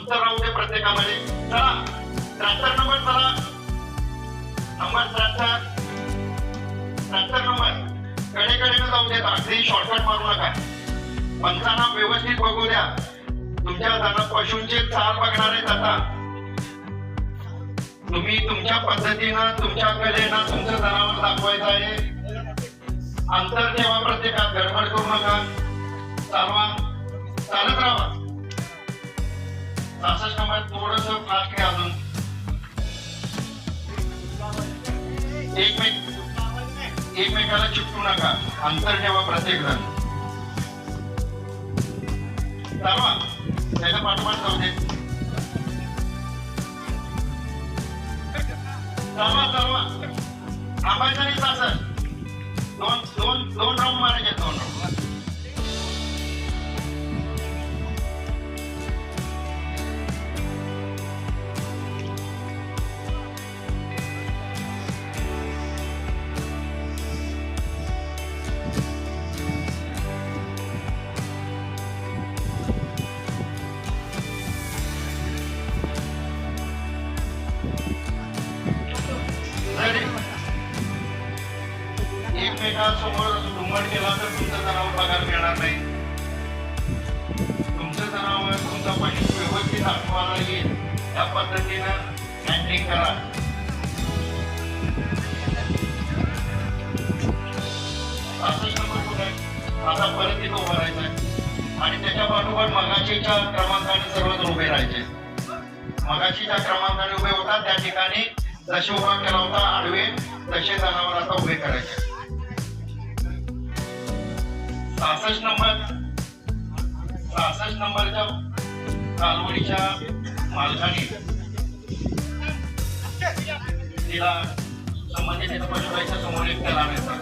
अंतर राहू दे प्रत्येकामध्ये. चला 73 नंबर, चला नंबर 73 नंबर. कडेकडेनं जाऊ देत, अगदी शॉर्टकट मारू नका. पंचांना व्यवस्थित बघू द्या. तुमच्या पशूंचे चाल बघणार आहेत आता. तुम्ही तुमच्या पद्धतीनं तुमच्या कलेनं तुमचं जनावर दाखवायचं आहे. अंतर ठेवा, प्रत्येकात गडबड करू नका. चालवा, चालत राहा. 66 नंबर थोडस फास्ट घ्या अजून. एकमेकाला चिपटू नका, अंतर ठेवा प्रत्येक जण. चालवा, त्याच्या पाठोपाठ जाऊ दे. चालवा चालवा, थांबायचं नाही. 66 दोन राऊंड मारायचे, 2 राऊंड. एकमेकांसमोर घुमट केला तर तुमचं जनावर पगार मिळणार नाही. तुमचं जनावर तुमचा पशु व्यवस्थित दाखवायला येईल त्या पद्धतीनं हँडलिंग करा. आता परत तिथं उभं राहायचं आणि त्याच्या पाठोपाठ मगाशीच्या क्रमांकाने सर्वजण उभे राहायचे. मगाशीच्या क्रमांकाने उभे होता त्या ठिकाणी जसे उभा केला होता आडवे तसे जनावर आता उभे करायचे. 66 नंबरच्या कालवडीच्या मालकाने तिला संबंधित पशुराईच्या समोर एक त्याला आणायचा.